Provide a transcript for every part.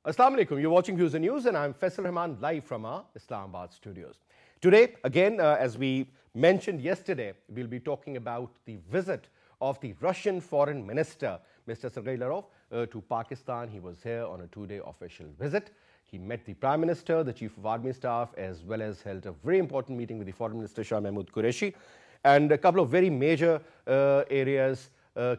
Assalamu alaikum. You're watching Views and News, and I'm Faisal Rahman, live from our Islamabad studios. Today, again, as we mentioned yesterday, we'll be talking about the visit of the Russian Foreign Minister, Mr. Sergei Lavrov, to Pakistan. He was here on a two-day official visit. He met the Prime Minister, the Chief of Army Staff, as well as held a very important meeting with the Foreign Minister, Shah Mahmood Qureshi. And a couple of very major areas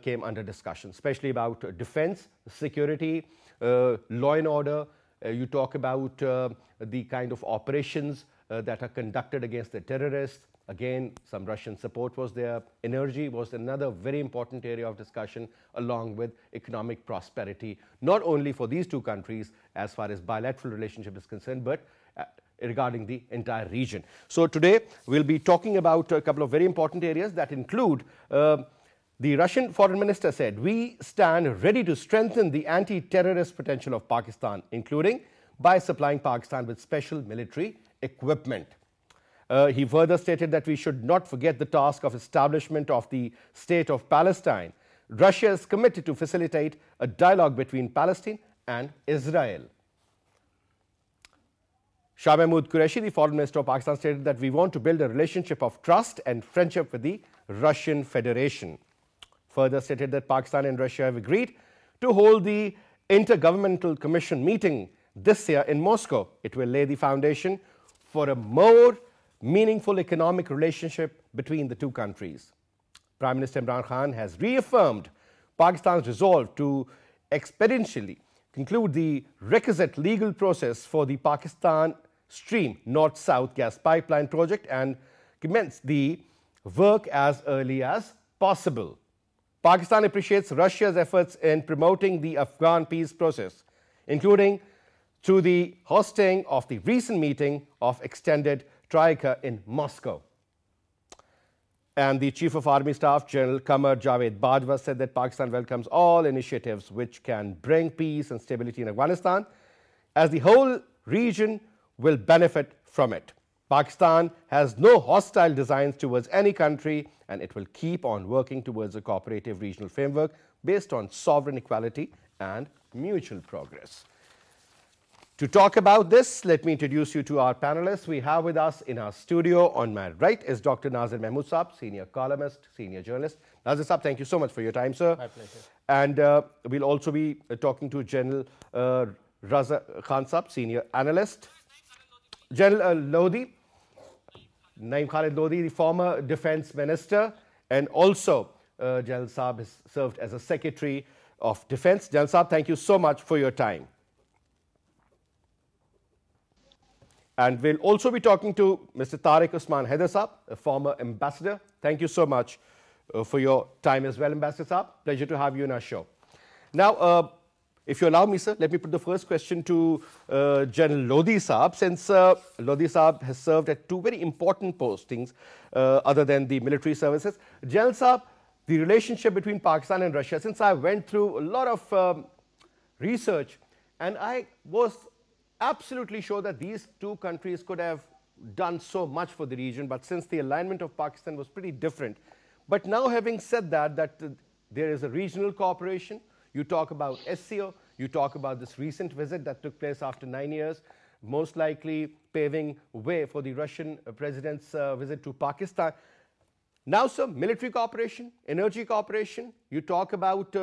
came under discussion, especially about defense, security, law and order. You talk about the kind of operations that are conducted against the terrorists. Again, some Russian support was there. Energy was another very important area of discussion, along with economic prosperity, not only for these two countries as far as bilateral relationship is concerned, but regarding the entire region. So today we'll be talking about a couple of very important areas that include the Russian Foreign Minister said, we stand ready to strengthen the anti-terrorist potential of Pakistan, including by supplying Pakistan with special military equipment. He further stated that we should not forget the task of establishment of the state of Palestine. Russia is committed to facilitate a dialogue between Palestine and Israel. Shah Mahmood Qureshi, the Foreign Minister of Pakistan, stated that we want to build a relationship of trust and friendship with the Russian Federation. Further stated that Pakistan and Russia have agreed to hold the Intergovernmental Commission meeting this year in Moscow. It will lay the foundation for a more meaningful economic relationship between the two countries. Prime Minister Imran Khan has reaffirmed Pakistan's resolve to expeditiously conclude the requisite legal process for the Pakistan Stream North-South gas pipeline project and commence the work as early as possible. Pakistan appreciates Russia's efforts in promoting the Afghan peace process, including through the hosting of the recent meeting of extended Troika in Moscow. And the Chief of Army Staff, General Qamar Javed Bajwa, said that Pakistan welcomes all initiatives which can bring peace and stability in Afghanistan, as the whole region will benefit from it. Pakistan has no hostile designs towards any country, and it will keep on working towards a cooperative regional framework based on sovereign equality and mutual progress. To talk about this, let me introduce you to our panelists. We have with us in our studio, on my right, is Dr. Nazir Mahmood Saab, senior columnist, senior journalist. Nazir Saab, thank you so much for your time, sir. My pleasure. And we'll also be talking to General Raza Khan Saab, senior analyst. General Lodi, Naeem Khalid Lodi, the former defense minister, and also General Saab has served as a secretary of defense. General Saab, thank you so much for your time. And we'll also be talking to Mr. Tariq Usman Haider Saab, a former ambassador. Thank you so much for your time as well, Ambassador Saab. Pleasure to have you in our show. Now, if you allow me, sir, let me put the first question to General Lodi Saab, since Lodi Saab has served at two very important postings other than the military services. General Saab, the relationship between Pakistan and Russia, since I went through a lot of research, and I was absolutely sure that these two countries could have done so much for the region, but since the alignment of Pakistan was pretty different. But now, having said that there is a regional cooperation. You talk about SCO, you talk about this recent visit that took place after 9 years, most likely paving way for the Russian president's visit to Pakistan. Now, sir, military cooperation, energy cooperation, you talk about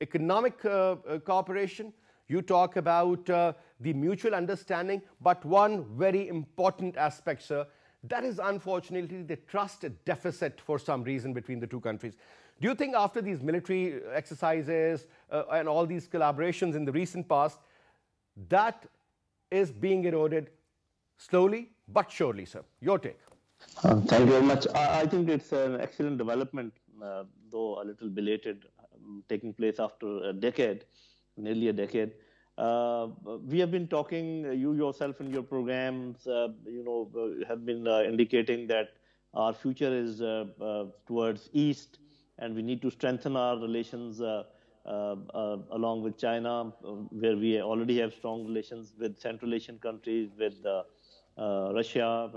economic cooperation, you talk about the mutual understanding, but one very important aspect, sir, that is unfortunately the trust deficit for some reason between the two countries. Do you think after these military exercises and all these collaborations in the recent past, that is being eroded slowly but surely, sir? Your take. Thank you very much. I think it's an excellent development, though a little belated, taking place after a decade, nearly a decade. We have been talking, you yourself in your programs, have been indicating that our future is towards East, and we need to strengthen our relations along with China, where we already have strong relations with Central Asian countries, with Russia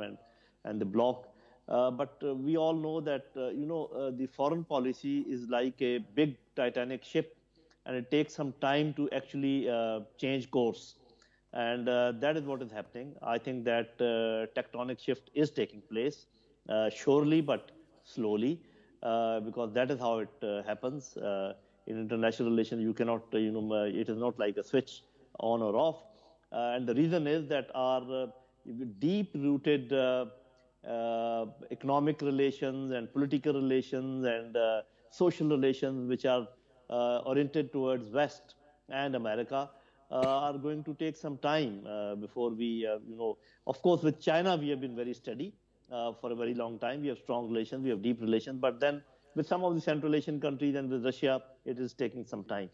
and the bloc. But we all know that, the foreign policy is like a big Titanic ship, and it takes some time to actually change course. And that is what is happening. I think that tectonic shift is taking place, surely but slowly, because that is how it happens. In international relations, you cannot, it is not like a switch on or off. And the reason is that our deep-rooted economic relations and political relations and social relations, which are oriented towards West and America, are going to take some time before we, of course, with China, we have been very steady for a very long time. We have strong relations, we have deep relations, but then with some of the Central Asian countries and with Russia, it is taking some time.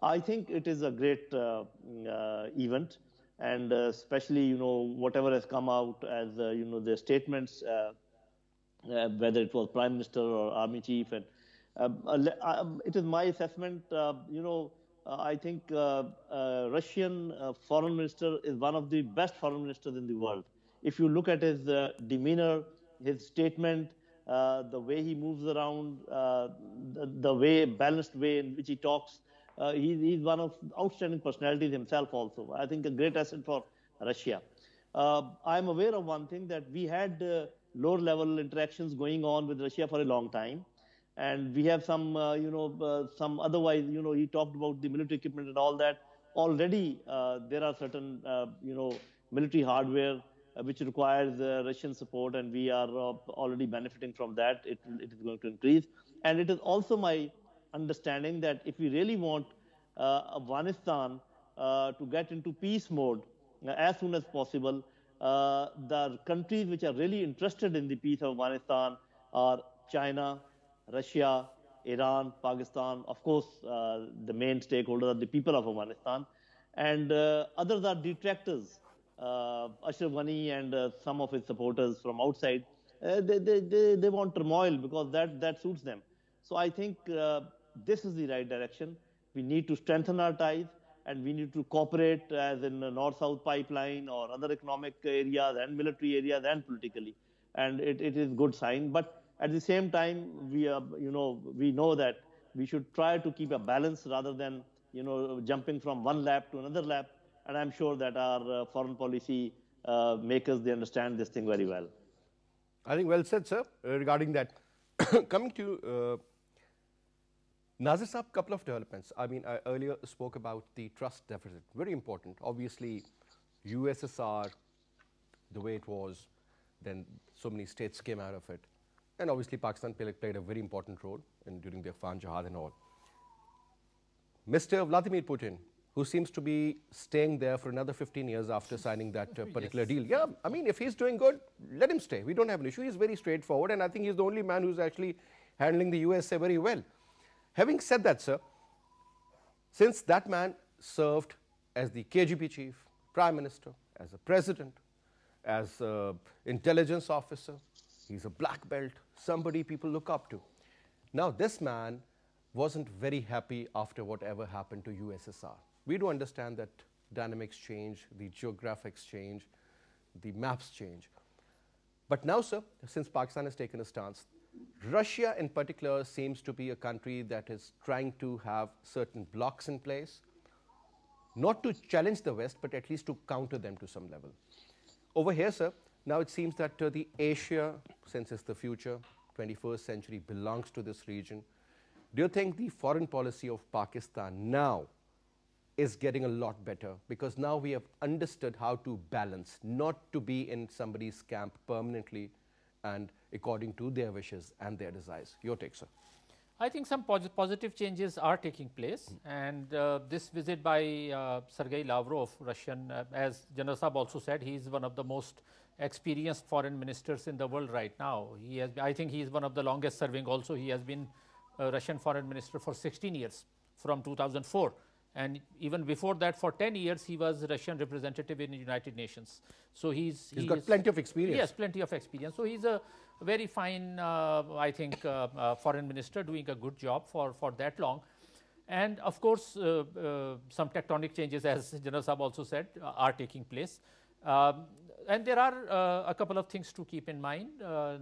I think it is a great event, and especially, whatever has come out as, the statements, whether it was Prime Minister or Army Chief, and it is my assessment, I think Russian foreign minister is one of the best foreign ministers in the world. If you look at his demeanor, his statement, the way he moves around, the balanced way in which he talks, he's one of outstanding personalities himself also. I think a great asset for Russia. I'm aware of one thing, that we had lower level interactions going on with Russia for a long time. And we have some, some otherwise, he talked about the military equipment and all that. Already, there are certain, military hardware which requires Russian support, and we are already benefiting from that. It is going to increase. And it is also my understanding that if we really want Afghanistan to get into peace mode as soon as possible, the countries which are really interested in the peace of Afghanistan are China, Russia, Iran, Pakistan. Of course, the main stakeholders are the people of Afghanistan, and others are detractors. Ashraf Ghani and some of his supporters from outside, they want turmoil because that suits them. So I think this is the right direction. We need to strengthen our ties, and we need to cooperate, as in the North-South pipeline or other economic areas and military areas and politically. And it is good sign. But at the same time, we know that we should try to keep a balance rather than, jumping from one lap to another lap. And I'm sure that our foreign policy makers, they understand this thing very well. I think well said, sir, regarding that. Coming to Nazir Saab, couple of developments. I mean, I earlier spoke about the trust deficit, very important. Obviously, USSR, the way it was, then so many states came out of it. And obviously, Pakistan played a very important role during the Afghan Jihad and all. Mr. Vladimir Putin, who seems to be staying there for another 15 years after signing that particular deal. Yeah, I mean, if he's doing good, let him stay. We don't have an issue. He's very straightforward, and I think he's the only man who's actually handling the USA very well. Having said that, sir, since that man served as the KGB chief, prime minister, as a president, as an intelligence officer, he's a black belt, somebody people look up to. Now, this man wasn't very happy after whatever happened to USSR. We do understand that dynamics change, the geographics change, the maps change. But now, sir, since Pakistan has taken a stance, Russia in particular seems to be a country that is trying to have certain blocks in place, not to challenge the West, but at least to counter them to some level. Over here, sir, now it seems that the Asia, since it's the future, 21st century, belongs to this region. Do you think the foreign policy of Pakistan now is getting a lot better? Because now we have understood how to balance, not to be in somebody's camp permanently and according to their wishes and their desires. Your take, sir. I think some positive changes are taking place, and this visit by Sergei Lavrov, Russian, as General Saab also said, he is one of the most experienced foreign ministers in the world right now. I think he is one of the longest serving also. He has been a Russian foreign minister for 16 years, from 2004. And even before that, for 10 years, he was Russian representative in the United Nations. So he's got plenty of experience. Yes, plenty of experience. So he's a very fine, I think, foreign minister doing a good job for that long. And of course, some tectonic changes, as General Saab also said, are taking place. And there are a couple of things to keep in mind.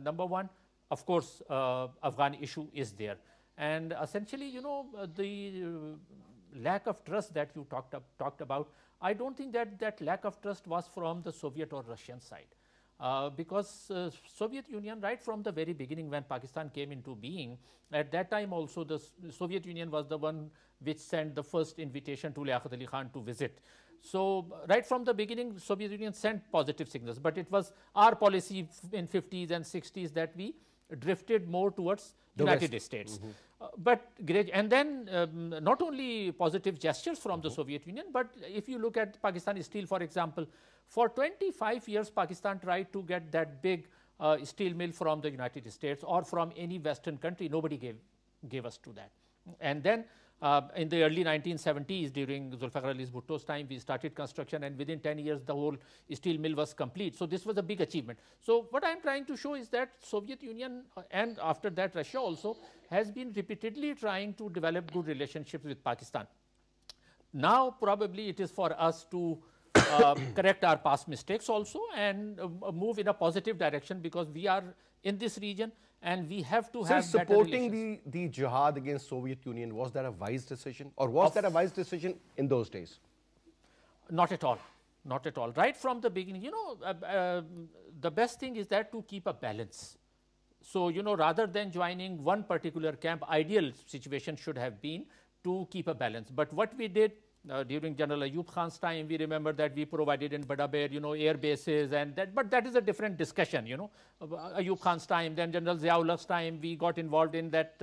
Number one, of course, Afghan issue is there. And essentially, lack of trust that you talked about, I don't think that that lack of trust was from the Soviet or Russian side. Because Soviet Union, right from the very beginning when Pakistan came into being, at that time also the Soviet Union was the one which sent the first invitation to Liaquat Ali Khan to visit. So right from the beginning, Soviet Union sent positive signals, but it was our policy in 50s and 60s that we drifted more towards United States. And then not only positive gestures from the Soviet Union, but if you look at Pakistani steel, for example, for 25 years, Pakistan tried to get that big steel mill from the United States or from any Western country. Nobody gave us to that. And then in the early 1970s, during Zulfikar Ali Bhutto's time, we started construction, and within 10 years, the whole steel mill was complete. So this was a big achievement. So what I'm trying to show is that Soviet Union, and after that Russia also, has been repeatedly trying to develop good relationships with Pakistan. Now probably it is for us to correct our past mistakes also and move in a positive direction, because we are in this region and we have to have better relations. Supporting the jihad against Soviet Union, was that a wise decision, or was that a wise decision in those days? Not at all. Not at all. Right from the beginning, you know, the best thing is that to keep a balance. So, you know, rather than joining one particular camp, ideal situation should have been to keep a balance. But what we did during General Ayub Khan's time, we remember that we provided in Bada Bear, you know, air bases and that, but that is a different discussion, you know. Ayub Khan's time, then General Ziaullah's time, we got involved in that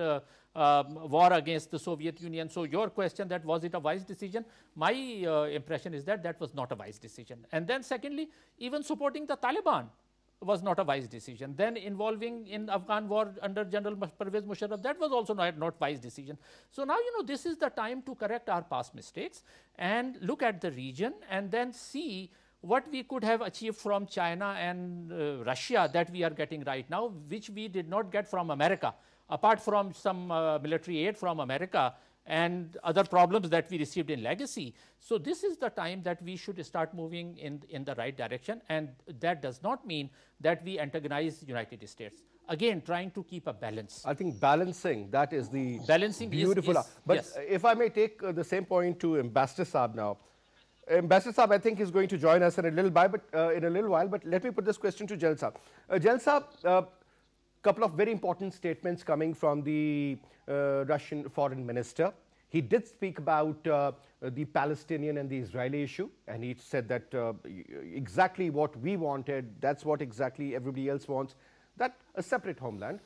war against the Soviet Union. So your question that was it a wise decision? My impression is that that was not a wise decision. And then secondly, even supporting the Taliban was not a wise decision. Then involving in Afghan war under General Pervez Musharraf, that was also not wise decision. So now, you know, this is the time to correct our past mistakes and look at the region and then see what we could have achieved from China and Russia that we are getting right now, which we did not get from America, apart from some military aid from America and other problems that we received in legacy. So this is the time that we should start moving in the right direction, and that does not mean that we antagonize United States. Again, trying to keep a balance. I think balancing, that is the balancing beautiful. But yes. If I may take the same point to Ambassador Saab now. Ambassador Saab, I think, is going to join us in a little while, but let me put this question to General Saab. General Saab, couple of very important statements coming from the Russian foreign minister. He did speak about the Palestinian and the Israeli issue, and he said that exactly what we wanted, that's what exactly everybody else wants, that a separate homeland,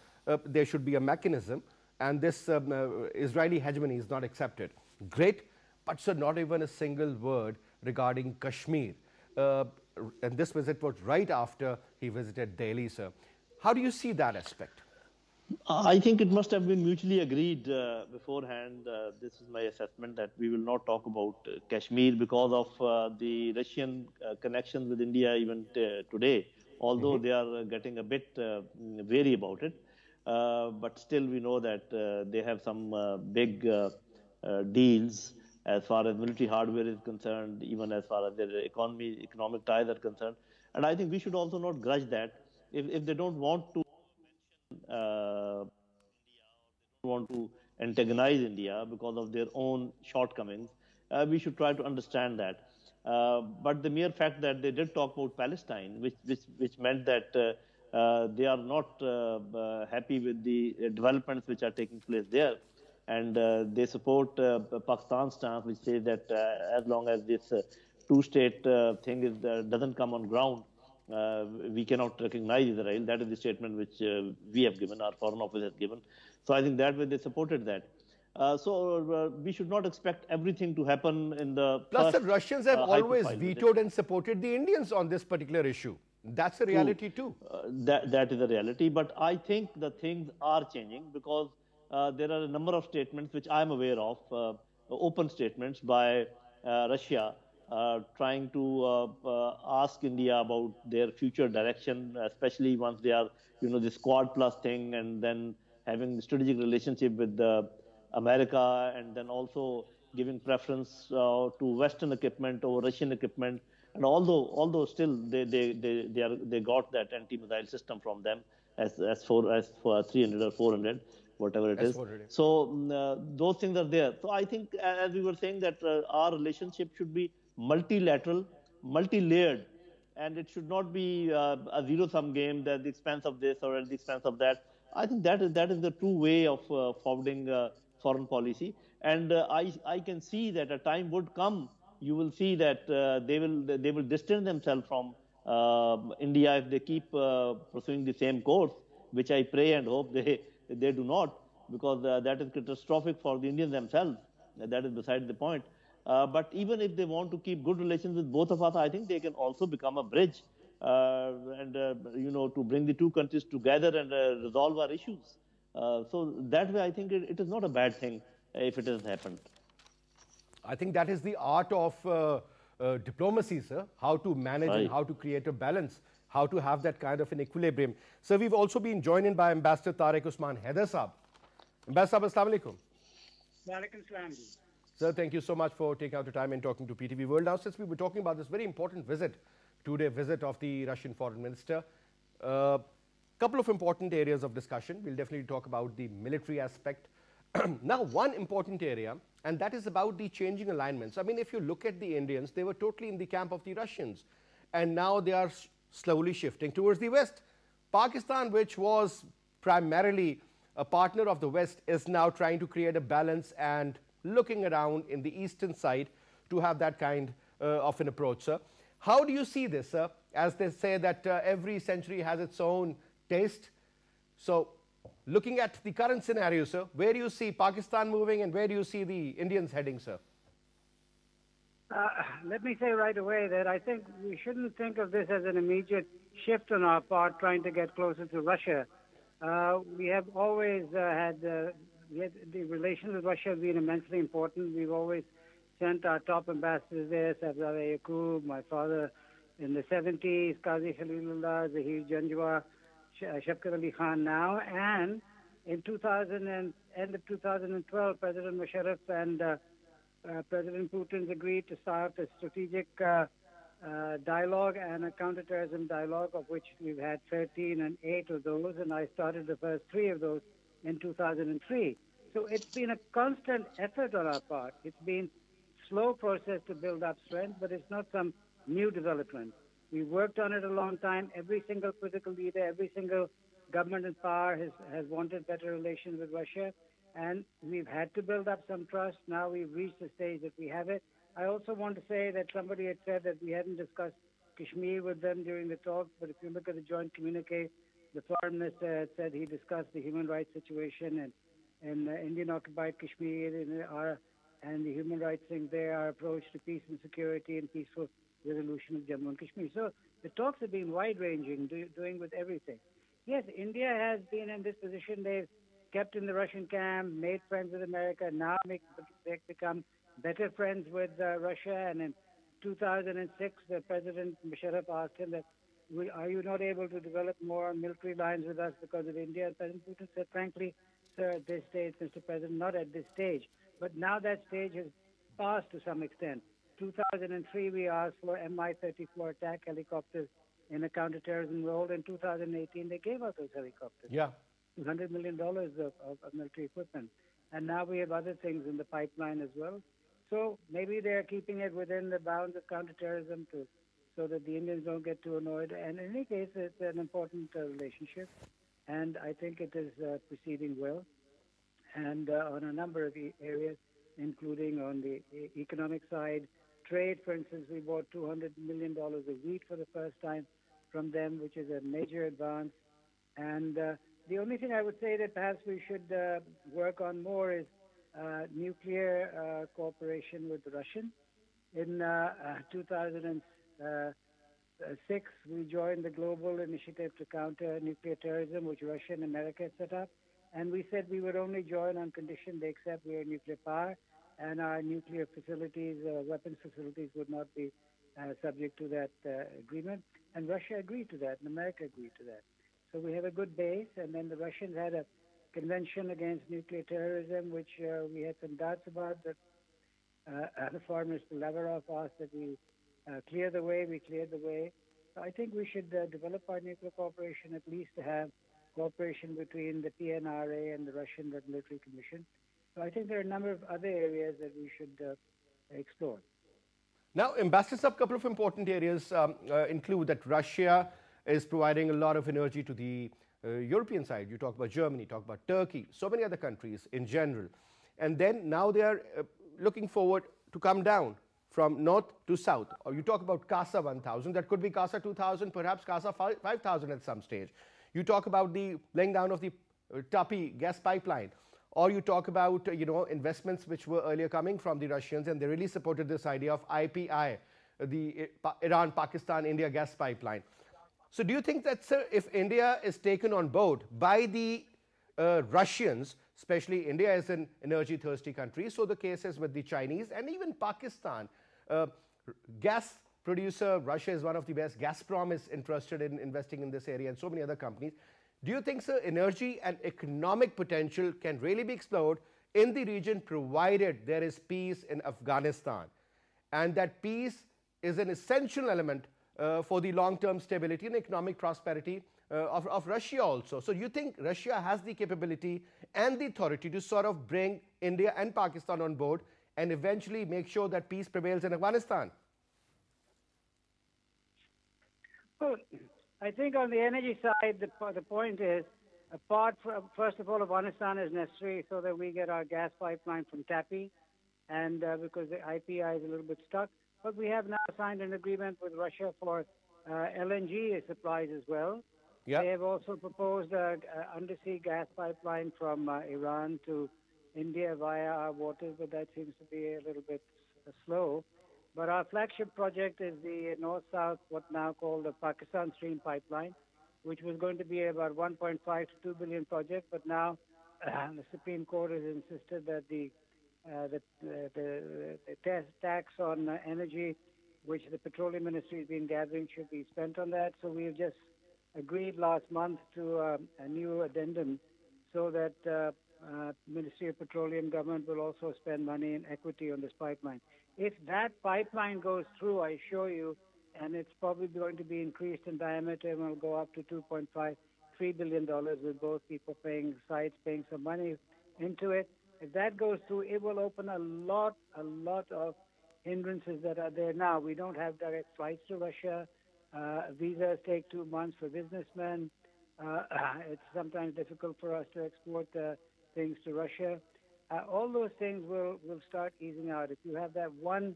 there should be a mechanism, and this Israeli hegemony is not accepted. Great, but sir, not even a single word regarding Kashmir. And this visit was right after he visited Delhi, sir. How do you see that aspect? I think it must have been mutually agreed beforehand. This is my assessment that we will not talk about Kashmir because of the Russian connections with India even today, although they are getting a bit wary about it. But still we know that they have some big deals as far as military hardware is concerned, even as far as their economic ties are concerned. And I think we should also not grudge that. If they don't want to antagonize India because of their own shortcomings, we should try to understand that. But the mere fact that they did talk about Palestine, which meant that they are not happy with the developments which are taking place there, and they support Pakistan's stance, which says that as long as this two-state thing doesn't come on ground, we cannot recognize Israel. That is the statement which we have given, our Foreign Office has given. So I think that way they supported that. So we should not expect everything to happen in the Plus the Russians have always vetoed and supported the Indians on this particular issue. That's a reality too. That is a reality. But I think the things are changing because there are a number of statements which I am aware of, open statements by Russia, trying to ask India about their future direction, especially once they are, this Quad Plus thing, and then having strategic relationship with America, and then also giving preference to Western equipment over Russian equipment. And although still they got that anti-missile system from them as for 300 or 400, whatever it is. So those things are there. So I think, as we were saying, that our relationship should be multilateral, multi-layered, and it should not be a zero-sum game at the expense of this or at the expense of that. I think that is the true way of forwarding foreign policy. And I can see that a time would come. You will see that they will distance themselves from India if they keep pursuing the same course, which I pray and hope they do not, because that is catastrophic for the Indians themselves. That is beside the point. But even if they want to keep good relations with both of us, I think they can also become a bridge, and to bring the two countries together and resolve our issues. So that way, I think it is not a bad thing if it has happened. I think that is the art of diplomacy, sir, how to manage and how to create a balance, how to have that kind of an equilibrium. So we've also been joined in by Ambassador Tariq Usman Haider Saab. Ambassador, Assalamu alaikum. Walaikum salam. Sir, thank you so much for taking out the time and talking to PTV World. Now, since we were talking about this very important visit, two-day visit of the Russian foreign minister, couple of important areas of discussion. We'll definitely talk about the military aspect. Now, one important area, and that is about the changing alignments. I mean, if you look at the Indians, they were totally in the camp of the Russians, and now they are slowly shifting towards the West. Pakistan, which was primarily a partner of the West, is now trying to create a balance and looking around in the eastern side to have that kind of an approach, sir. How do you see this, sir? As they say that every century has its own taste. So, looking at the current scenario, sir, where do you see Pakistan moving and where do you see the Indians heading, sir? Let me say right away that I think we shouldn't think of this as an immediate shift on our part trying to get closer to Russia. We have always had the relations with Russia have been immensely important. We've always sent our top ambassadors there, Sabzada Yaqub, my father in the 70s, Qazi Khalilullah, Zahir Janjwa, Shafkat Ali Khan now, and in end of 2012, President Musharraf and President Putin agreed to start a strategic dialogue and a counterterrorism dialogue, of which we've had 13 and 8 of those, and I started the first 3 of those in 2003. So it's been a constant effort on our part. It's been slow process to build up strength, but it's not some new development. We worked on it a long time. Every single political leader, every single government in power has wanted better relations with Russia, and we've had to build up some trust. Now we've reached the stage that we have it. I also want to say that somebody had said that we hadn't discussed Kashmir with them during the talk, but if you look at the joint communique, the foreign minister had said he discussed the human rights situation in Indian-occupied Kashmir and the human rights thing there, our approach to peace and security and peaceful resolution of Jammu and Kashmir. So the talks have been wide-ranging, doing with everything. Yes, India has been in this position. They've kept in the Russian camp, made friends with America. Now they've become better friends with Russia. And in 2006, the President Musharraf asked him that, are you not able to develop more military lines with us because of India? And President Putin said, frankly, sir, at this stage, Mr. President, not at this stage. But now that stage has passed to some extent. 2003, we asked for Mi-34 attack helicopters in a counterterrorism role. In 2018, they gave us those helicopters. Yeah. $100 million of military equipment. And now we have other things in the pipeline as well. So maybe they're keeping it within the bounds of counterterrorism so that the Indians don't get too annoyed. And in any case, it's an important relationship. And I think it is proceeding well. And on a number of areas, including on the economic side, trade, for instance, we bought $200 million of wheat for the first time from them, which is a major advance. And the only thing I would say that perhaps we should work on more is nuclear cooperation with the Russians. In 2006, we joined the Global Initiative to Counter Nuclear Terrorism, which Russia and America had set up. And we said we would only join on condition they accept we are nuclear power, and our nuclear facilities, weapons facilities, would not be subject to that agreement. And Russia agreed to that, and America agreed to that. So we have a good base. And then the Russians had a convention against nuclear terrorism, which we had some doubts about. But the Foreign Minister Lavrov asked that we clear the way. We cleared the way. So I think we should develop our nuclear cooperation at least to have cooperation between the PNRA and the Russian Regulatory Commission. So I think there are a number of other areas that we should explore. Now, Ambassador, a couple of important areas include that Russia is providing a lot of energy to the European side. You talk about Germany, talk about Turkey, so many other countries in general. And then now they are looking forward to come down from north to south. Or you talk about CASA 1000, that could be CASA 2000, perhaps CASA 5000 at some stage. You talk about the laying down of the Tapi gas pipeline. Or you talk about, investments which were earlier coming from the Russians, and they really supported this idea of IPI, the Iran-Pakistan-India gas pipeline. So do you think that, sir, if India is taken on board by the Russians, especially India is an energy-thirsty country, so the case is with the Chinese and even Pakistan. Gas producer, Russia is one of the best. Gazprom is interested in investing in this area and so many other companies. Do you think, sir, energy and economic potential can really be explored in the region provided there is peace in Afghanistan? And that peace is an essential element for the long-term stability and economic prosperity of Russia also. So do you think Russia has the capability and the authority to sort of bring India and Pakistan on board and eventually make sure that peace prevails in Afghanistan? Well, I think on the energy side, the point is, apart from, first of all, Afghanistan is necessary so that we get our gas pipeline from Tapi, and because the IPI is a little bit stuck. But we have now signed an agreement with Russia for LNG supplies as well. Yep. They have also proposed an undersea gas pipeline from Iran to India via our waters, but that seems to be a little bit slow. But our flagship project is the north-south, what now called the Pakistan Stream Pipeline, which was going to be about 1.5 to 2 billion project, but now the Supreme Court has insisted that the tax on energy, which the Petroleum Ministry has been gathering, should be spent on that. So we have just agreed last month to a new addendum so that Ministry of Petroleum government will also spend money in equity on this pipeline. If that pipeline goes through, I assure you, and it's probably going to be increased in diameter and will go up to $2.5, $3 billion with both people paying some money into it. If that goes through, it will open a lot of hindrances that are there now. We don't have direct flights to Russia. Visas take 2 months for businessmen. It's sometimes difficult for us to export things to Russia. All those things will start easing out. If you have that one,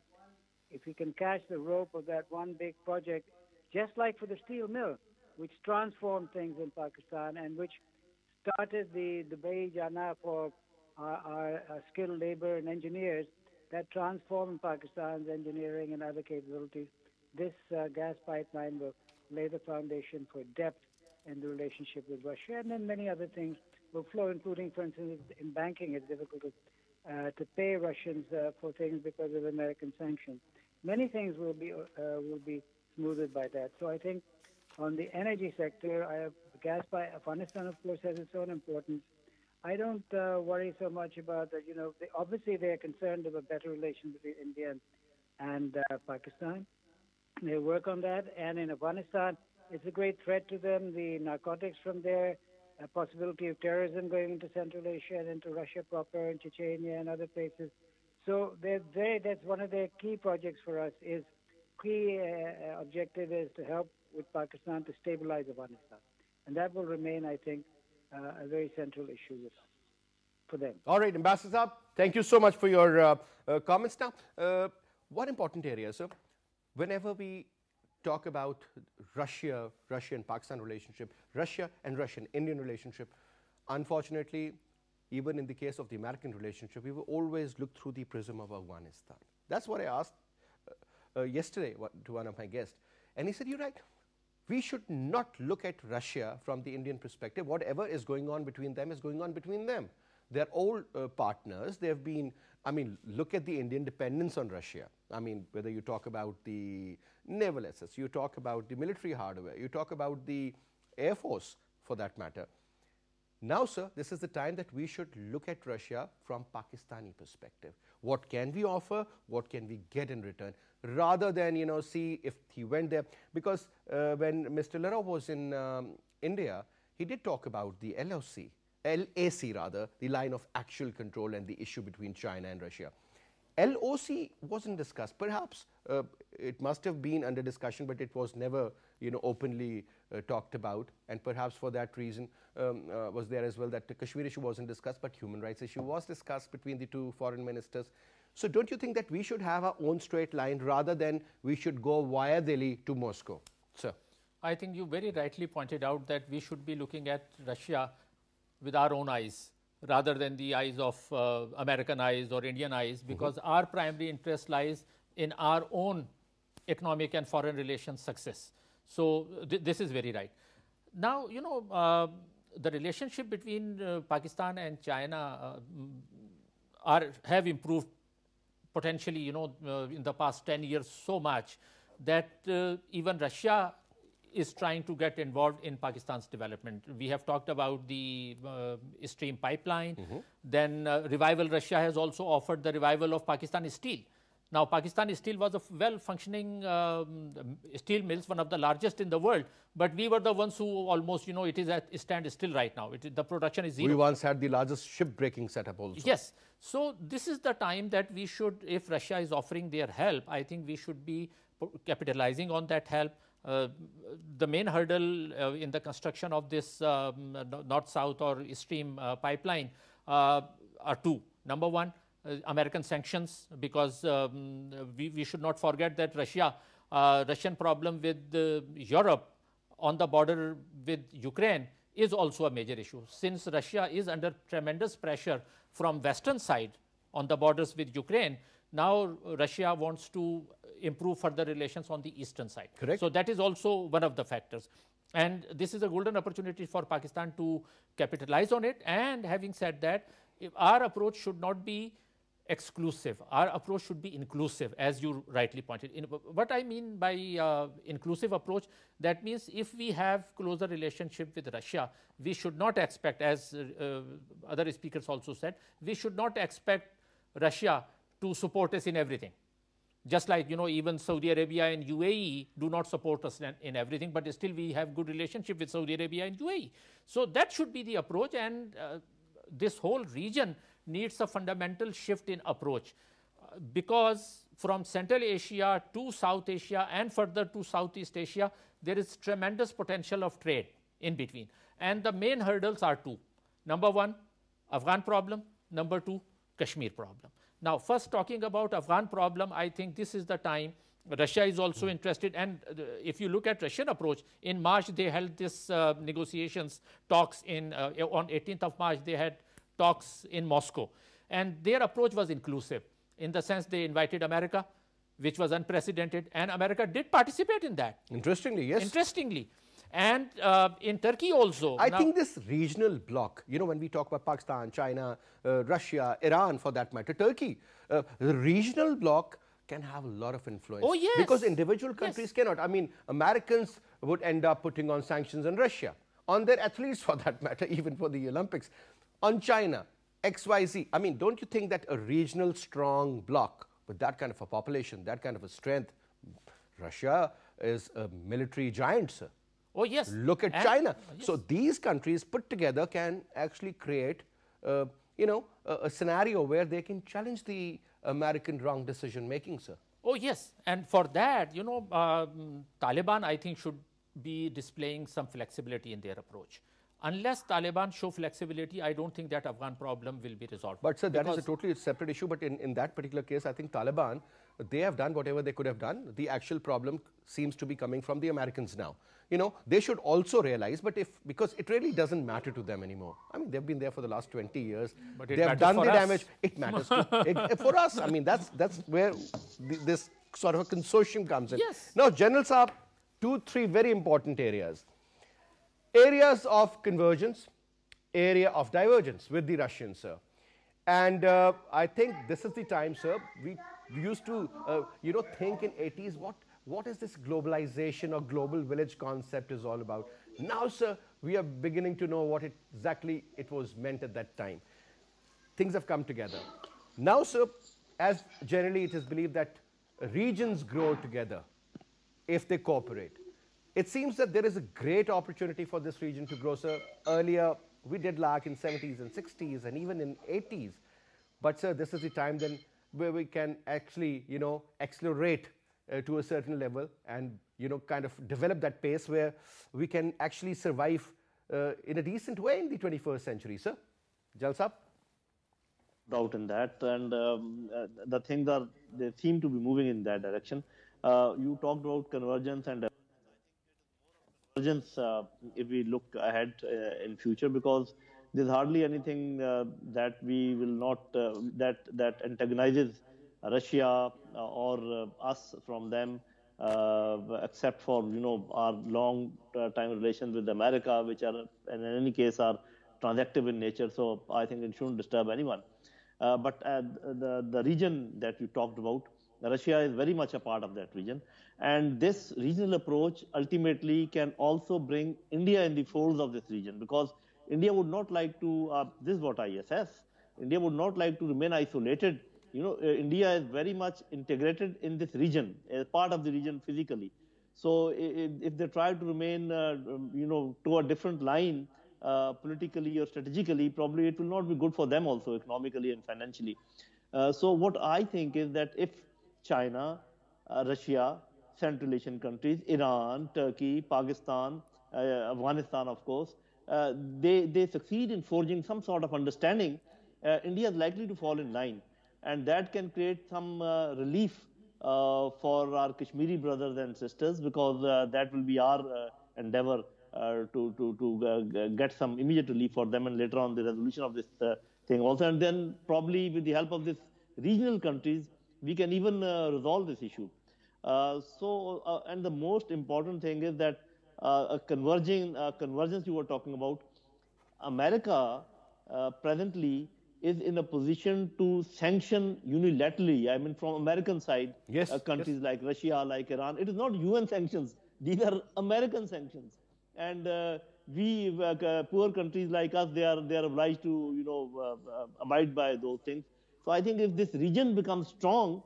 if you can catch the rope of that one big project, just like for the steel mill, which transformed things in Pakistan and which started the Dubai Jana for our skilled labor and engineers, that transformed Pakistan's engineering and other capabilities. This gas pipeline will lay the foundation for depth in the relationship with Russia, and then many other things will flow, including, for instance, in banking, it's difficult to pay Russians for things because of American sanctions. Many things will be smoothed by that. So I think on the energy sector, gas by Afghanistan, of course, has its own importance. I don't worry so much about that. Obviously, they are concerned of a better relation between India and Pakistan. They work on that. And in Afghanistan, it's a great threat to them. The narcotics from there, a possibility of terrorism going into Central Asia and into Russia proper and Chechnya and other places. So that's one of their key projects for us. Key objective is to help with Pakistan to stabilize Afghanistan. And that will remain, I think, a very central issue for them. All right, Ambassador Saab, thank you so much for your comments. Now, one important area, sir, whenever we talk about Russia and Pakistan relationship, Russia and Russian-Indian relationship, unfortunately, even in the case of the American relationship, we will always look through the prism of Afghanistan. That's what I asked yesterday to one of my guests. And he said, you're right. We should not look at Russia from the Indian perspective. Whatever is going on between them is going on between them. They're all partners. They have been, look at the Indian dependence on Russia. Whether you talk about the naval assets, you talk about the military hardware, you talk about the Air Force for that matter. Now, sir, this is the time that we should look at Russia from Pakistani perspective. What can we offer? What can we get in return? Rather than, see if he went there. Because when Mr. Lavrov was in India, he did talk about the LAC rather, the line of actual control and the issue between China and Russia. LOC wasn't discussed. Perhaps it must have been under discussion, but it was never, openly talked about. And perhaps for that reason was there as well that the Kashmir issue wasn't discussed, but human rights issue was discussed between the two foreign ministers. So don't you think that we should have our own straight line rather than we should go via Delhi to Moscow? Sir. I think you very rightly pointed out that we should be looking at Russia with our own eyes rather than the eyes of American eyes or Indian eyes, because our primary interest lies in our own economic and foreign relations success. So this is very right. Now, the relationship between Pakistan and China have improved potentially, in the past 10 years so much that even Russia is trying to get involved in Pakistan's development. We have talked about the Stream pipeline. Then Revival Russia has also offered the revival of Pakistan Steel. Now, Pakistan Steel was a well-functioning steel mills, one of the largest in the world, but we were the ones who almost, it is at standstill right now. The production is zero. We once had the largest ship-breaking setup also. Yes. So this is the time that we should, if Russia is offering their help, I think we should be capitalizing on that help. The main hurdle in the construction of this north-south or Stream pipeline are two. Number one, American sanctions, because we should not forget that Russian problem with Europe on the border with Ukraine is also a major issue. Since Russia is under tremendous pressure from western side on the borders with Ukraine, now Russia wants to improve further relations on the eastern side. Correct. So that is also one of the factors. And this is a golden opportunity for Pakistan to capitalize on it. And having said that, our approach should not be exclusive. Our approach should be inclusive, as you rightly pointed. What I mean by inclusive approach, that means if we have closer relationship with Russia, we should not expect, as other speakers also said, we should not expect Russia to support us in everything. Just like, even Saudi Arabia and UAE do not support us in everything, but still we have good relationship with Saudi Arabia and UAE. So that should be the approach, and this whole region needs a fundamental shift in approach, because from Central Asia to South Asia and further to Southeast Asia, there is tremendous potential of trade in between. And the main hurdles are two. Number one, Afghan problem. Number two, Kashmir problem. Now, first talking about Afghan problem, I think this is the time. Russia is also interested, and if you look at Russian approach, in March they held this negotiations, talks on 18th of March they had talks in Moscow, and their approach was inclusive in the sense they invited America, which was unprecedented, and America did participate in that. Interestingly, yes. Interestingly. And in Turkey also. I think this regional bloc, when we talk about Pakistan, China, Russia, Iran for that matter, Turkey, the regional bloc can have a lot of influence. Oh, yes. Because individual countries cannot. I mean, Americans would end up putting on sanctions on Russia, on their athletes for that matter, even for the Olympics, on China, XYZ. I mean, don't you think that a regional strong bloc with that kind of a population, that kind of a strength, Russia is a military giant, sir. Oh, yes. Look at China. Yes. So these countries put together can actually create, a scenario where they can challenge the American wrong decision making, sir. Oh, yes. And for that, Taliban, I think, should be displaying some flexibility in their approach. Unless Taliban show flexibility, I don't think that Afghan problem will be resolved. But sir, that is a totally separate issue. But in that particular case, I think Taliban, they have done whatever they could have done. The actual problem seems to be coming from the Americans now. They should also realize, because it really doesn't matter to them anymore. I mean, they've been there for the last 20 years. But they have done the damage. It matters for us. I mean, that's where this sort of a consortium comes in. Yes. Now, General Saab, 2-3 very important areas. Areas of convergence, area of divergence with the Russians, sir. And I think this is the time, sir. We used to, think in 80s, what is this globalization or global village concept is all about? Now, sir, we are beginning to know what exactly it was meant at that time. Things have come together. Now, sir, as generally it is believed that regions grow together if they cooperate. it seems that there is a great opportunity for this region to grow, sir. Earlier, we did lack in 70s and 60s and even in 80s. But, sir, this is the time then where we can actually, accelerate to a certain level and, kind of develop that pace where we can actually survive in a decent way in the 21st century, sir. Jal Saab? Doubt in that, and the things they seem to be moving in that direction. You talked about convergence and convergence if we look ahead in future, because there's hardly anything that we will not that antagonizes Russia or us from them, except for our long time relations with America, which are in any case are transactive in nature. So I think it shouldn't disturb anyone. But the region that you talked about, Russia is very much a part of that region. And this regional approach ultimately can also bring India in the folds of this region, because India would not like to, this is what I assess, India would not like to remain isolated. India is very much integrated in this region, as part of the region physically. So if they try to remain, to a different line, politically or strategically, probably it will not be good for them also economically and financially. So what I think is that if China, Russia, Central Asian countries, Iran, Turkey, Pakistan, Afghanistan, of course, they succeed in forging some sort of understanding, India is likely to fall in line. And that can create some relief for our Kashmiri brothers and sisters, because that will be our endeavor to get some immediate relief for them, and later on the resolution of this thing also. And then probably with the help of these regional countries, we can even resolve this issue. And the most important thing is that convergence you were talking about, America presently is in a position to sanction unilaterally. I mean, from American side, countries like Russia, like Iran. It is not UN sanctions. These are American sanctions. And we, poor countries like us, they are obliged to, abide by those things. So I think if this region becomes strong,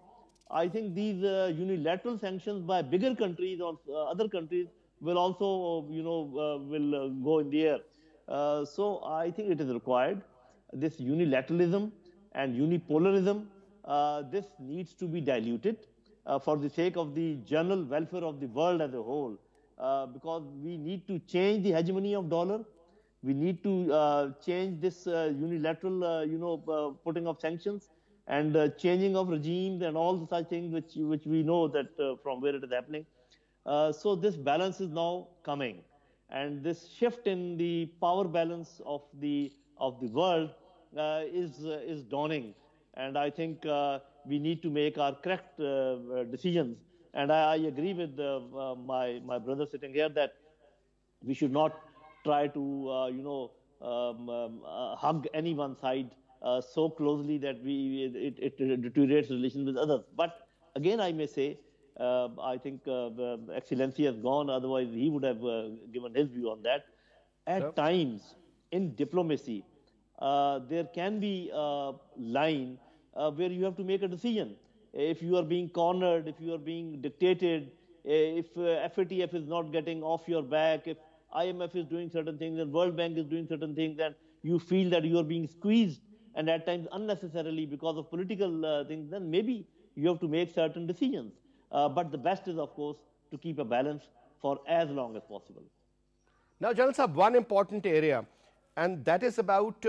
I think these unilateral sanctions by bigger countries or other countries will also, will go in the air. So I think it is required. This unilateralism and unipolarism, this needs to be diluted for the sake of the general welfare of the world as a whole. Because we need to change the hegemony of dollar. We need to change this unilateral, putting of sanctions and changing of regimes and all such things which we know that from where it is happening. So this balance is now coming, and this shift in the power balance of the world is dawning. And I think we need to make our correct decisions. And I agree with my brother sitting here that we should not try to hug any one side so closely that it deteriorates relations with others. But again, I may say, I think Excellency has gone, otherwise he would have given his view on that. At times, in diplomacy, there can be a line where you have to make a decision. If you are being cornered, if you are being dictated, if FATF is not getting off your back, if IMF is doing certain things and World Bank is doing certain things, and you feel that you are being squeezed, and at times unnecessarily because of political things, then maybe you have to make certain decisions. But the best is, of course, to keep a balance for as long as possible. Now, General Saab, one important area, and that is about,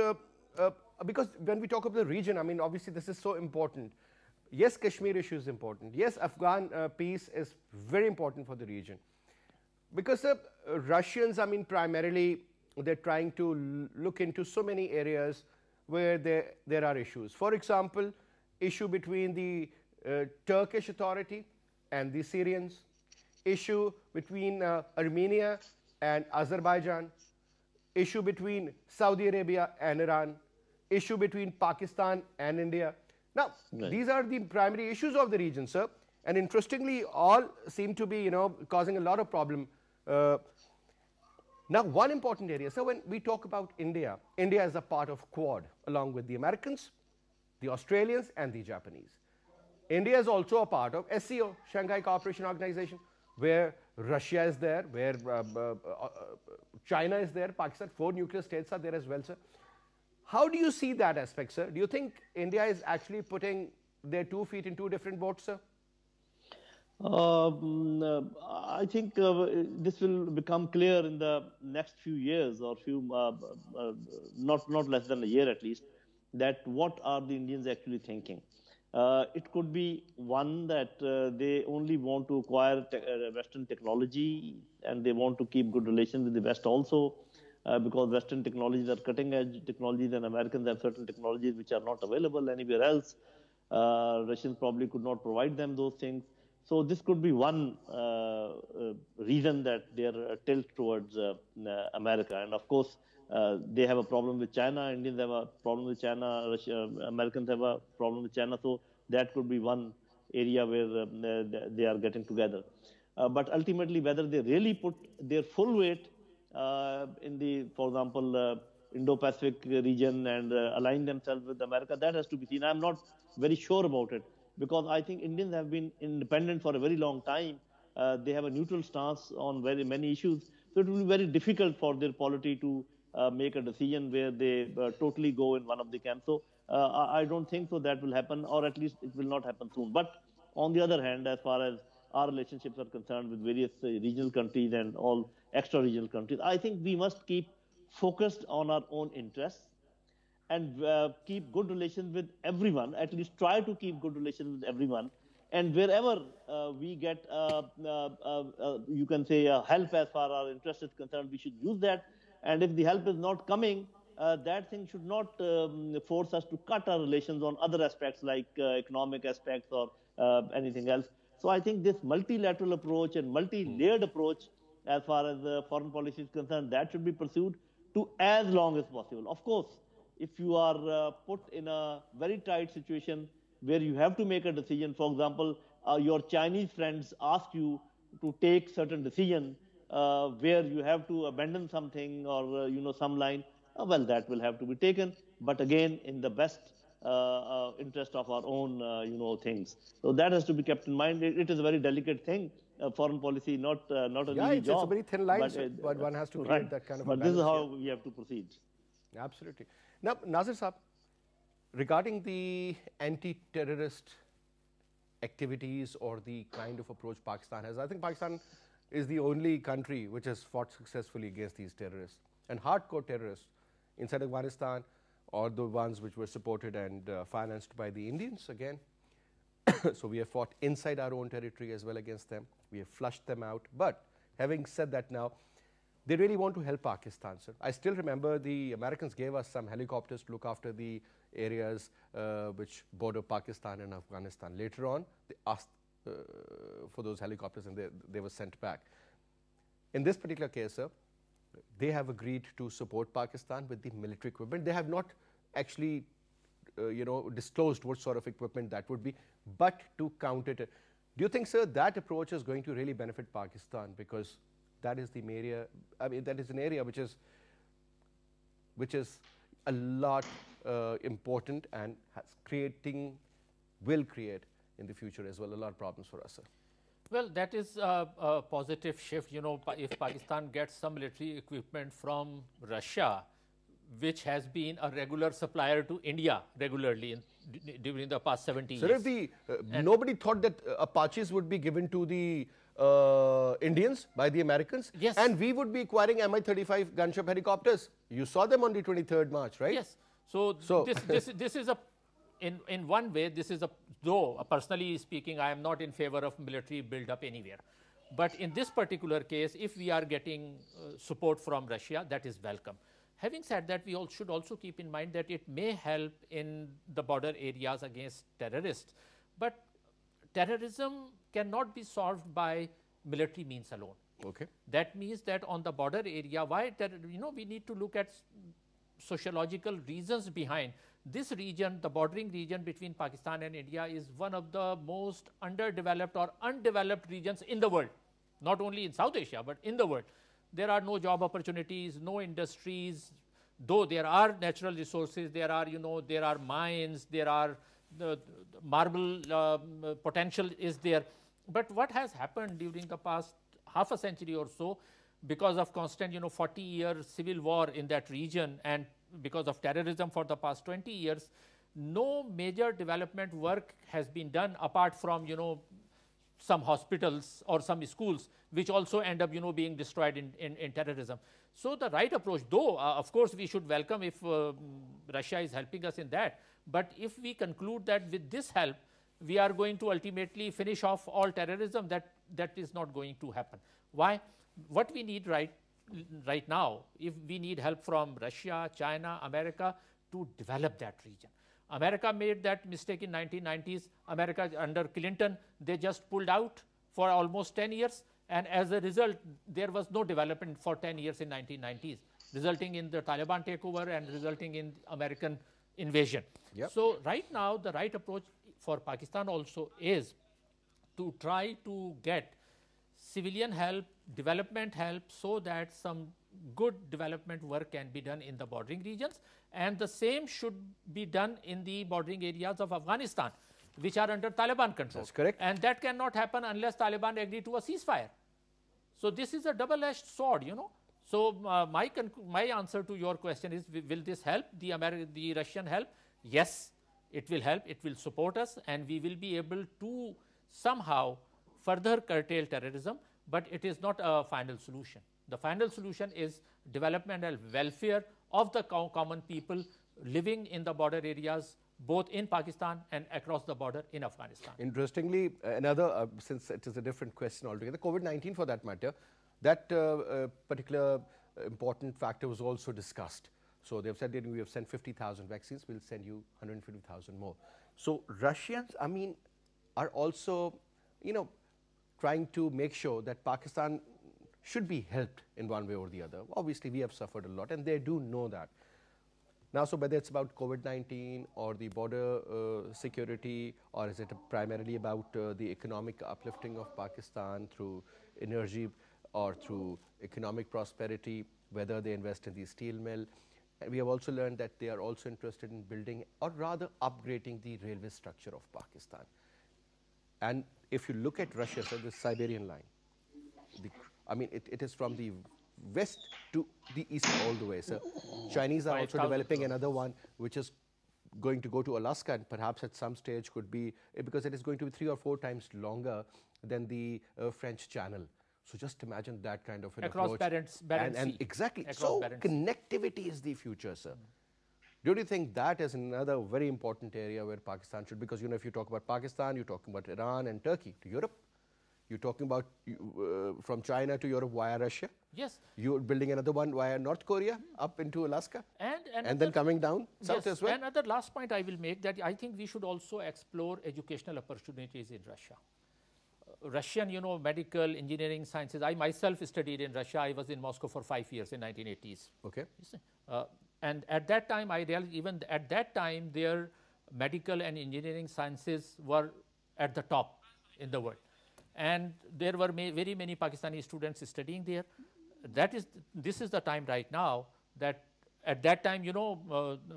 because when we talk about the region, I mean, obviously this is so important. Yes, Kashmir issue is important. Yes, Afghan peace is very important for the region. Because Russians, I mean, primarily, they're trying to look into so many areas where there are issues. For example, issue between the Turkish Authority and the Syrians, issue between Armenia and Azerbaijan, issue between Saudi Arabia and Iran, issue between Pakistan and India. Now, these are the primary issues of the region, sir. And interestingly, all seem to be, causing a lot of problem. Now, one important area, so when we talk about India, India is a part of Quad, along with the Americans, the Australians, and the Japanese. India is also a part of SCO, Shanghai Cooperation Organization. where Russia is there, where China is there, Pakistan, 4 nuclear states are there as well, sir. How do you see that aspect, sir? Do you think India is actually putting their 2 feet in 2 different boats, sir? I think this will become clear in the next few years or not less than a year at least, that what are the Indians actually thinking. It could be one that they only want to acquire Western technology and they want to keep good relations with the West also, because Western technologies are cutting edge technologies and Americans have certain technologies which are not available anywhere else. Russians probably could not provide them those things. So this could be one reason that their tilt towards America. And of course, they have a problem with China. Indians have a problem with China. Americans have a problem with China. So that could be one area where they are getting together. But ultimately, whether they really put their full weight in the, for example, Indo-Pacific region and align themselves with America, that has to be seen. I'm not very sure about it, because I think Indians have been independent for a very long time. They have a neutral stance on very many issues. So it will be very difficult for their polity to make a decision where they totally go in one of the camps. So I don't think so that will happen, or at least it will not happen soon. But on the other hand, as far as our relationships are concerned with various regional countries and all extra-regional countries, I think we must keep focused on our own interests and keep good relations with everyone, at least try to keep good relations with everyone. And wherever we get, you can say, help as far as our interest is concerned, we should use that. And if the help is not coming, that thing should not force us to cut our relations on other aspects like economic aspects or anything else. So I think this multilateral approach and multi-layered approach as far as foreign policy is concerned, that should be pursued to as long as possible. Of course, if you are put in a very tight situation where you have to make a decision, for example, your Chinese friends ask you to take certain decision where you have to abandon something or some line, well, that will have to be taken, but again in the best interest of our own things. So that has to be kept in mind. It is a very delicate thing. Foreign policy, not an easy job. It's a very thin line, but one has to create that kind of a balance. But this is how we have to proceed. Absolutely. Now, Nazir Saab, regarding the anti-terrorist activities or the kind of approach Pakistan has, I think Pakistan is the only country which has fought successfully against these terrorists and hardcore terrorists inside Afghanistan, or the ones which were supported and financed by the Indians again. So we have fought inside our own territory as well against them. We have flushed them out. But having said that now, they really want to help Pakistan, sir. I still remember the Americans gave us some helicopters to look after the areas which border Pakistan and Afghanistan. Later on, they asked for those helicopters and they were sent back. In this particular case, sir, they have agreed to support Pakistan with the military equipment. They have not actually disclosed what sort of equipment that would be, but to counter it. Do you think, sir, that approach is going to really benefit Pakistan? Because that is the area, that is an area which is a lot important and will create in the future as well a lot of problems for us, sir. Well, that is a positive shift. If Pakistan gets some military equipment from Russia, which has been a regular supplier to India regularly during the past 70 years. Sir, nobody thought that Apaches would be given to the Indians by the Americans. Yes. And we would be acquiring Mi-35 gunship helicopters. You saw them on the 23rd March, right? Yes. So this is in one way, this is though personally speaking, I am not in favor of military build-up anywhere. But in this particular case, if we are getting support from Russia, that is welcome. Having said that, we should also keep in mind that it may help in the border areas against terrorists. But terrorism cannot be solved by military means alone. Okay. That means that on the border area, we need to look at sociological reasons behind. This region, the bordering region between Pakistan and India, is one of the most underdeveloped or undeveloped regions in the world, not only in South Asia, but in the world. There are no job opportunities, no industries, though there are natural resources, there are mines, there are the marble potential is there. But what has happened during the past half a century or so, because of constant, 40-year civil war in that region, and because of terrorism for the past 20 years, no major development work has been done apart from, some hospitals or some schools, which also end up, being destroyed in terrorism. So the right approach, though, of course, we should welcome if Russia is helping us in that. But if we conclude that with this help, we are going to ultimately finish off all terrorism, that is not going to happen. Why? What we need right now, if we need help from Russia, China, America to develop that region. America made that mistake in 1990s. America under Clinton, they just pulled out for almost 10 years. And as a result, there was no development for 10 years in 1990s, resulting in the Taliban takeover and resulting in American invasion. Yep. So right now, the right approach for Pakistan also is to try to get civilian help, development help, so that some good development work can be done in the bordering regions, and the same should be done in the bordering areas of Afghanistan, which are under Taliban control. That's correct. And that cannot happen unless Taliban agree to a ceasefire. So this is a double-edged sword, So my answer to your question is, will this help, the Russian help? Yes, it will help, it will support us, and we will be able to somehow further curtail terrorism, but it is not a final solution. The final solution is development and welfare of the common people living in the border areas, both in Pakistan and across the border in Afghanistan. Interestingly, another, since it is a different question altogether, COVID-19 for that matter, that particular important factor was also discussed. So they've said that we have sent 50,000 vaccines, we'll send you 150,000 more. So Russians, are also, trying to make sure that Pakistan should be helped in one way or the other. Obviously, we have suffered a lot, and they do know that. Now, so whether it's about COVID-19 or the border security, or is it primarily about the economic uplifting of Pakistan through energy or through economic prosperity, whether they invest in the steel mill. And we have also learned that they are also interested in building, or rather upgrading, the railway structure of Pakistan. And if you look at Russia, so the Siberian line, it is from the west to the east all the way. So Chinese are also developing another one, which is going to go to Alaska, and perhaps at some stage could be, because it is going to be 3 or 4 times longer than the French Channel. So just imagine that kind of an approach. Barents Sea. Exactly. So connectivity is the future, sir. Do you think that is another very important area where Pakistan should, because if you talk about Pakistan, you're talking about Iran and Turkey to Europe. You're talking about from China to Europe via Russia. Yes. You're building another one via North Korea up into Alaska. And then coming down south as well. Another last point I will make, that I think we should also explore educational opportunities in Russia. Russian, medical, engineering, sciences. I myself studied in Russia. I was in Moscow for 5 years in 1980s. Okay. And at that time, I realized even at that time, their medical and engineering sciences were at the top in the world. And there were very many Pakistani students studying there. This is the time right now that at that time,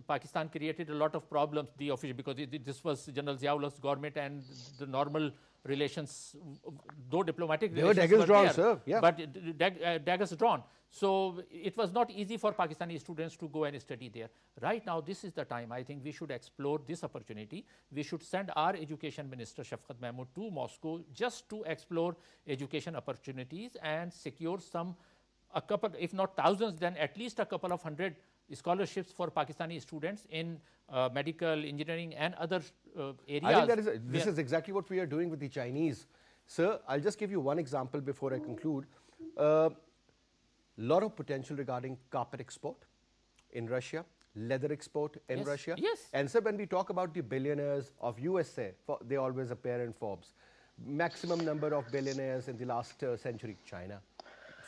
Pakistan created a lot of problems, because this was General Ziaullah's government, and the normal relations, though diplomatic relations daggers drawn, there, sir. Yeah. But daggers drawn. So it was not easy for Pakistani students to go and study there. Right now, this is the time. I think we should explore this opportunity. We should send our education minister, Shafqat Mahmood, to Moscow just to explore education opportunities and secure a couple, if not thousands, then at least a couple of hundred scholarships for Pakistani students in medical, engineering, and other areas. I think this is exactly what we are doing with the Chinese. Sir, I'll just give you one example before I conclude. Lot of potential regarding carpet export in Russia, leather export in Russia. Yes. And so when we talk about the billionaires of USA, they always appear in Forbes. Maximum number of billionaires in the last century, China.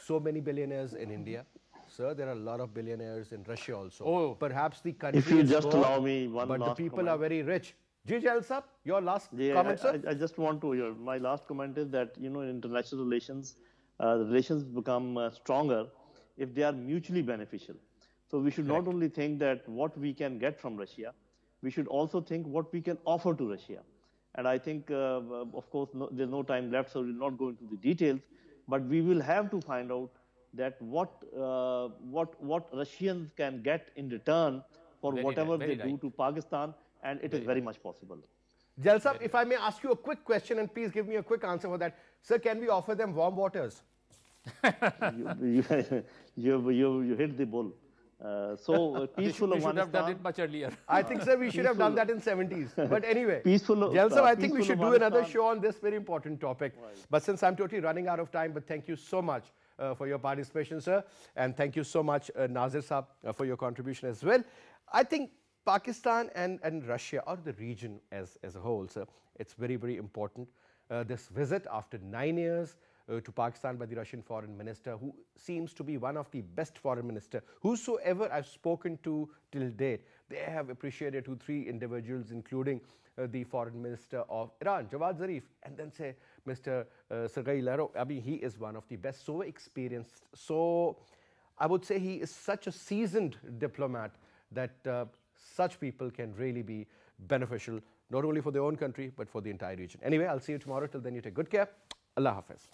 So many billionaires in India. Sir, there are a lot of billionaires in Russia also. Oh. Perhaps the country if you is just poor, allow me one but last the people comment. are very rich. Jijal sir, your last comment, sir? I just want to, my last comment is that, in international relations, the relations become stronger if they are mutually beneficial. So we should not only think that what we can get from Russia, we should also think what we can offer to Russia. And I think, of course, there's no time left, so we'll not go into the details. But we will have to find out that what Russians can get in return for Very whatever very they do right. to Pakistan, and it is very much possible. Jalsab, if I may ask you a quick question, and please give me a quick answer for that. Sir, can we offer them warm waters? You hit the bull. So peaceful We should have done Afghanistan. it much earlier. I think, sir, we should have done that in 70s. But anyway, Peaceful, Jalsab, I think we peaceful should do another Afghanistan. show on this very important topic. But since I'm totally running out of time, but thank you so much for your participation, sir. And thank you so much, Nazir Saab, for your contribution as well. I think Pakistan and Russia, or the region as a whole, sir, it's very, very important. This visit after 9 years to Pakistan by the Russian foreign minister, who seems to be one of the best foreign minister. Whosoever I've spoken to till date, they have appreciated 2-3 individuals, including the foreign minister of Iran, Javad Zarif, and then say Mr. Sergei Lavrov. I mean, he is one of the best, so experienced, so I would say he is such a seasoned diplomat that such people can really be beneficial, not only for their own country, but for the entire region. Anyway, I'll see you tomorrow. Till then, you take good care. Allah Hafiz.